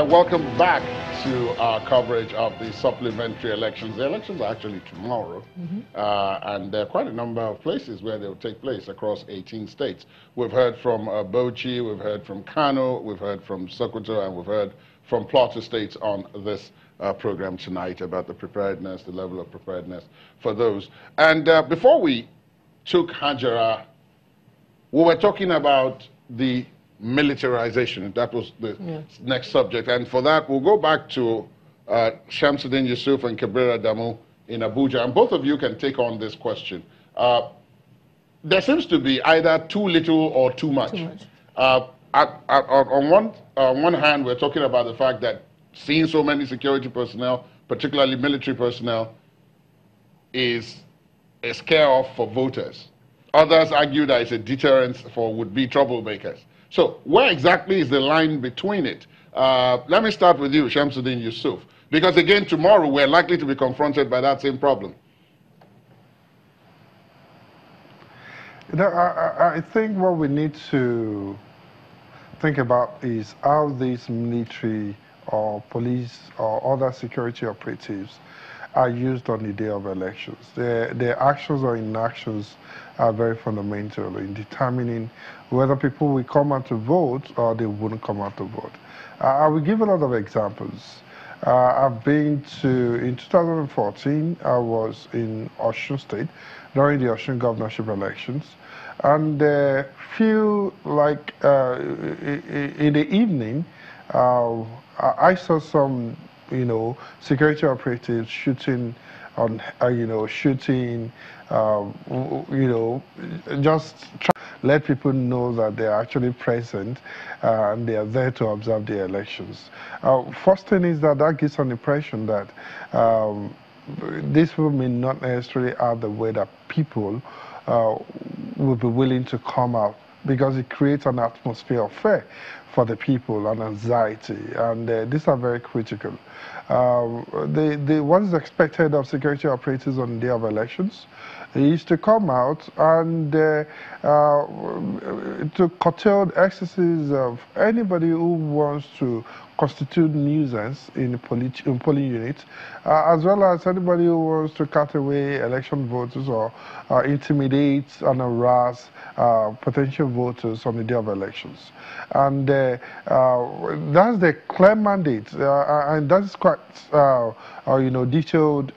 Welcome back to our coverage of the supplementary elections. The elections are actually tomorrow, and there are quite a number of places where they will take place across 18 states. We've heard from Bauchi, we've heard from Kano, we've heard from Sokoto, and we've heard from Plateau states on this program tonight about the preparedness, the level of preparedness for those. And before we took Hajara, we were talking about the militarization. That was the next subject. And for that, we'll go back to Shamsuddin Yusuf and Kabir Adamu in Abuja. And both of you can take on this question. There seems to be either too little or too much. On one hand, we're talking about the fact that seeing so many security personnel, particularly military personnel, is a scare-off for voters. Others argue that it's a deterrent for would-be troublemakers. So where exactly is the line between it? Let me start with you, Shamsuddin Yusuf, because again, tomorrow we're likely to be confronted by that same problem. You know, I think what we need to think about is how these military or police or other security operatives are used on the day of elections. Their actions or inactions are very fundamental in determining whether people will come out to vote or they wouldn't come out to vote. I will give a lot of examples. I've been in 2014, I was in Osun State during the Osun governorship elections. And feel like in the evening, I saw some, security operatives shooting on, just try to let people know that they're actually present and they are there to observe the elections. First thing is that gives an impression that this will may not necessarily have the way that people will be willing to come out, because it creates an atmosphere of fear for the people and anxiety, and these are very critical. What is expected of security operatives on the day of elections is to come out and to curtail the excesses of anybody who wants to constitute nuisance in polling units, as well as anybody who wants to cut away election voters or intimidate and harass potential voters on the day of elections. And that's the clear mandate, and that's quite detailed,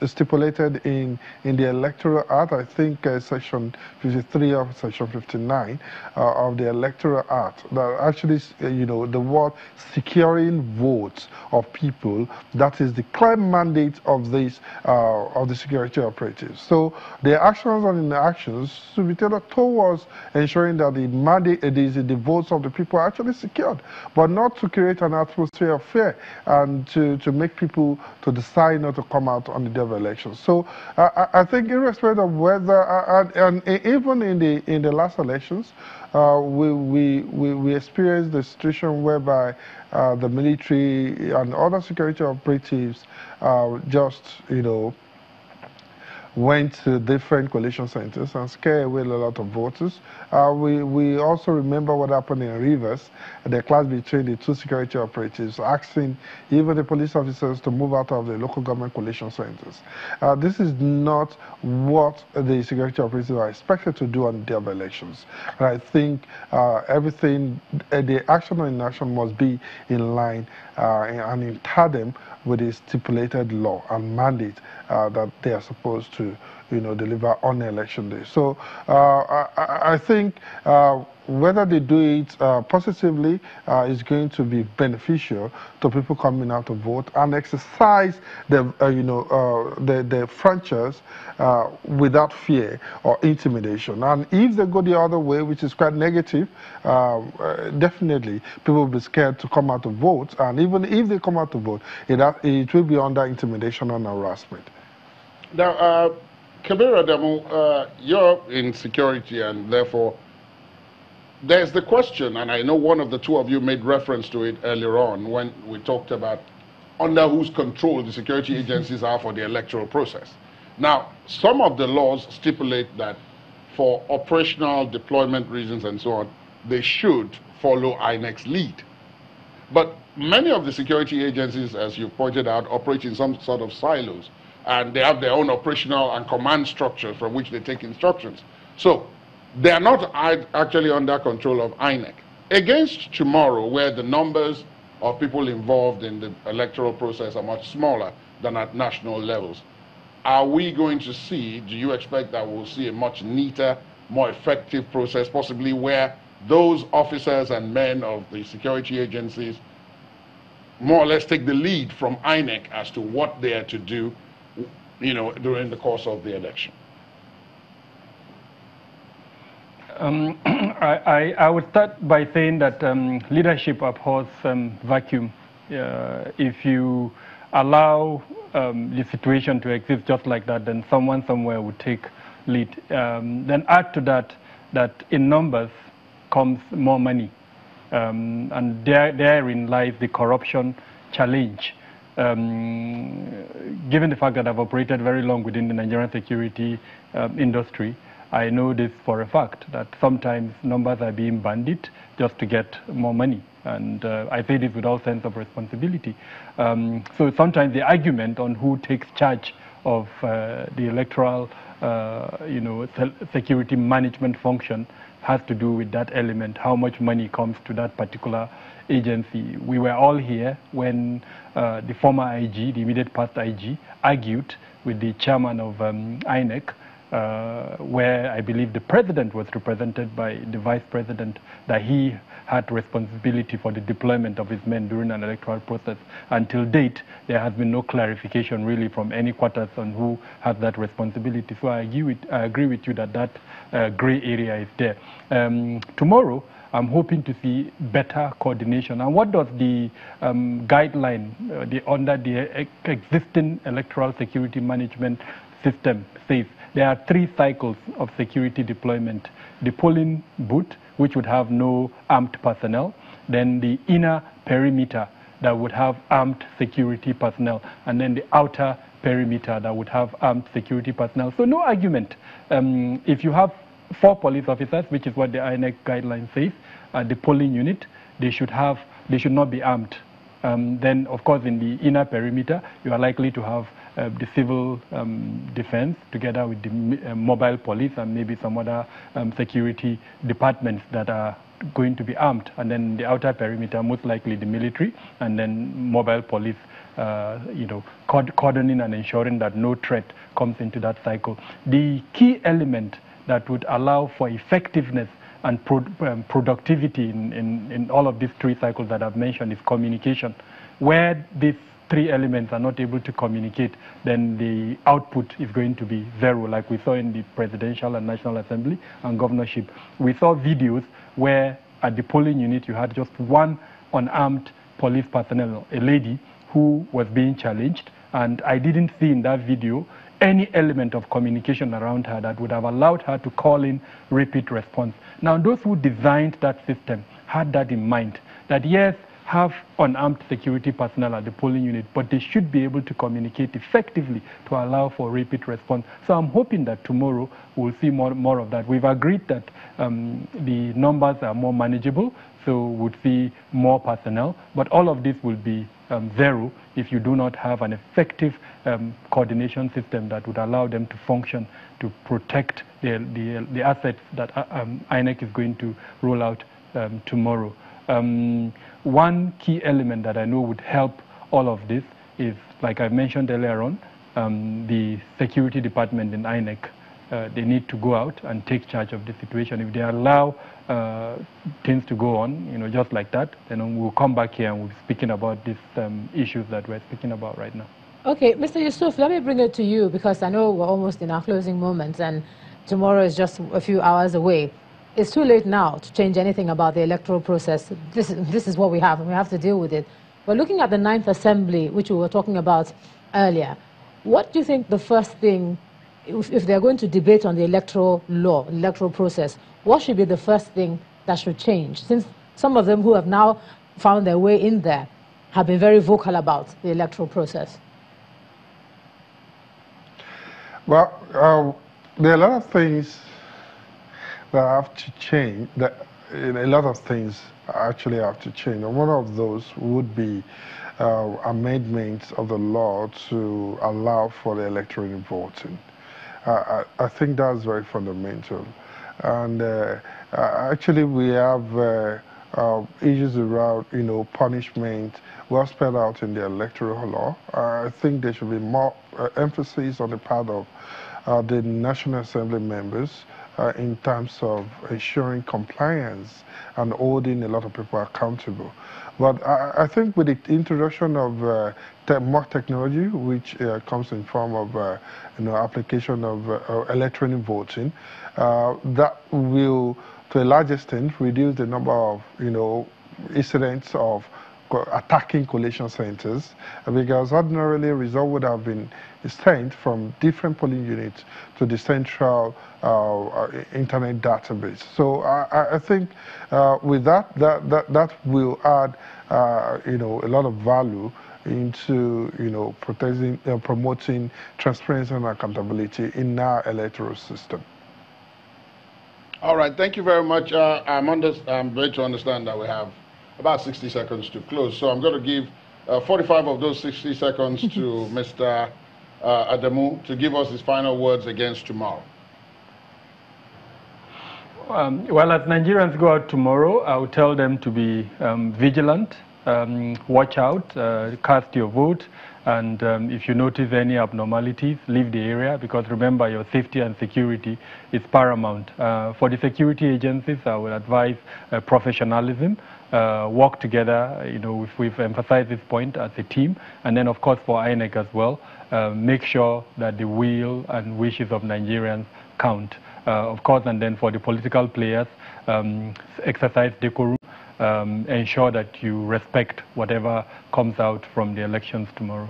stipulated in the Electoral Act. I think Section 53 of Section 59 of the Electoral Act, that actually, the word securing votes of people, that is the clear mandate of this of the security operatives. So the actions and inactions should be tailored towards ensuring that the mandate, the votes of the people are actually secured, but not to create an atmosphere of fear and to make people to decide not to come out on the day of elections. So I think, irrespective of whether, and even in the last elections, we experienced the situation whereby the military and other security operatives just, went to different collation centers and scared away a lot of voters. We also remember what happened in Rivers, the clash between the two security operatives, asking even the police officers to move out of the local government collation centers. This is not what the security operatives are expected to do on the day of elections. And I think everything, the action and inaction must be in line and in tandem with the stipulated law and mandate that they are supposed to, deliver on election day. So I think whether they do it positively is going to be beneficial to people coming out to vote and exercise the franchise without fear or intimidation. And if they go the other way, which is quite negative, definitely people will be scared to come out to vote. And even if they come out to vote, it will be under intimidation and harassment. Now, Kabir Adamu, you're in security, and therefore there's the question, and I know one of the two of you made reference to it earlier on when we talked about under whose control the security agencies are for the electoral process. Now, some of the laws stipulate that for operational deployment reasons and so on, they should follow INEC's lead. But many of the security agencies, as you pointed out, operate in some sort of silos, and they have their own operational and command structures from which they take instructions. So they are not actually under control of INEC. Against tomorrow, where the numbers of people involved in the electoral process are much smaller than at national levels, are we going to see, do you expect that we'll see a much neater, more effective process, possibly where those officers and men of the security agencies more or less take the lead from INEC as to what they are to do, during the course of the election? I would start by saying that leadership abhors vacuum. If you allow the situation to exist just like that, then someone somewhere would take lead. Then add to that in numbers comes more money. And therein lies the corruption challenge. Given the fact that I've operated very long within the Nigerian security industry, I know this for a fact, that sometimes numbers are being bandied just to get more money. And I say this with all sense of responsibility. So sometimes the argument on who takes charge of the electoral security management function has to do with that element, how much money comes to that particular agency. We were all here when the former IG, the immediate past IG, argued with the chairman of INEC, where I believe the president was represented by the vice president, that he had responsibility for the deployment of his men during an electoral process. Until date, there has been no clarification really from any quarters on who has that responsibility. So I agree with you that gray area is there. Tomorrow, I'm hoping to see better coordination. And what does the guideline under the existing electoral security management system say? There are 3 cycles of security deployment. The polling booth, which would have no armed personnel, then the inner perimeter that would have armed security personnel, and then the outer perimeter that would have armed security personnel. So no argument. If you have 4 police officers, which is what the INEC guideline says, the polling unit, they should not be armed. Then, of course, in the inner perimeter, you are likely to have the civil defense together with the mobile police and maybe some other security departments that are going to be armed. And then the outer perimeter, most likely the military, and then mobile police, cordoning and ensuring that no threat comes into that cycle. The key element that would allow for effectiveness and productivity in all of these 3 cycles that I've mentioned is communication. Where these 3 elements are not able to communicate, then the output is going to be 0, like we saw in the Presidential and National Assembly and governorship. We saw videos where at the polling unit you had just 1 unarmed police personnel, a lady who was being challenged, and I didn't see in that video any element of communication around her that would have allowed her to call in rapid response. Now, those who designed that system had that in mind, that yes, have unarmed security personnel at the polling unit, but they should be able to communicate effectively to allow for rapid response. So I'm hoping that tomorrow we'll see more of that. We've agreed that the numbers are more manageable, so we'll see more personnel, but all of this will be 0 if you do not have an effective coordination system that would allow them to function to protect the assets that INEC is going to roll out tomorrow. One key element that I know would help all of this is, like I mentioned earlier on, the security department in INEC. They need to go out and take charge of the situation. If they allow things to go on, just like that, then we'll come back here and we'll be speaking about these issues that we're speaking about right now. Okay, Mr. Yusuf, let me bring it to you because I know we're almost in our closing moments and tomorrow is just a few hours away. It's too late now to change anything about the electoral process. This is what we have, and we have to deal with it. But looking at the 9th Assembly, which we were talking about earlier, what do you think the first thing, if they're going to debate on the electoral law, electoral process, what should be the first thing that should change? Since some of them who have now found their way in there have been very vocal about the electoral process. Well, there are a lot of things that have to change. a lot of things actually have to change. And one of those would be amendments of the law to allow for the electronic voting. I think that's very fundamental. And actually, we have issues around, punishment well spelled out in the electoral law. I think there should be more emphasis on the part of the National Assembly members in terms of ensuring compliance and holding a lot of people accountable. But I think with the introduction of more technology, which comes in form of application of electronic voting, that will, to a large extent, reduce the number of incidents of attacking collation centers, because ordinarily result would have been sent from different polling units to the central internet database. So I think with that will add a lot of value into protecting, promoting transparency and accountability in our electoral system. All right, thank you very much. I'm going to understand that we have about 60 seconds to close. So I'm going to give 45 of those 60 seconds to Mr. Adamu to give us his final words against tomorrow. Well, as Nigerians go out tomorrow, I will tell them to be vigilant, watch out, cast your vote, and if you notice any abnormalities, leave the area, because remember, your safety and security is paramount. For the security agencies, I would advise professionalism. Work together, we've emphasized this point as a team, and then of course for INEC as well, make sure that the will and wishes of Nigerians count. Of course, and then for the political players, exercise decorum, ensure that you respect whatever comes out from the elections tomorrow.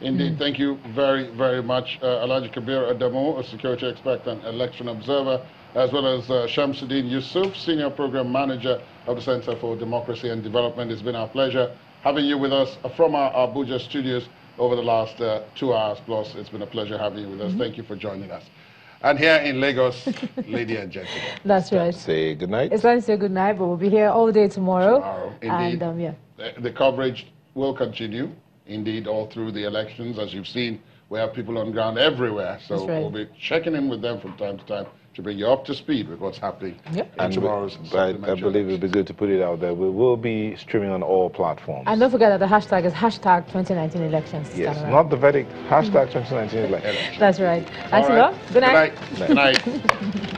Indeed, thank you very, very much, Alhaji Kabir Adamu, a security expert and election observer, as well as Shamsuddin Yusuf, Senior Program Manager of the Center for Democracy and Development. It's been our pleasure having you with us from our Abuja studios over the last 2 hours plus. It's been a pleasure having you with us. Thank you for joining us. And here in Lagos, ladies and gentlemen. That's right. Say good night. It's time to say good night, but we'll be here all day tomorrow. Indeed. And, yeah. The coverage will continue, indeed, all through the elections. As you've seen, we have people on ground everywhere. So we'll be checking in with them from time to time to bring you up to speed with what's happening in tomorrow's supplementary. I believe it would be good to put it out there. We will be streaming on all platforms. And don't forget that the hashtag is hashtag 2019 elections. Yes, not the verdict, hashtag 2019 elections. That's right. Thanks a lot. Good night. Good night. Good night.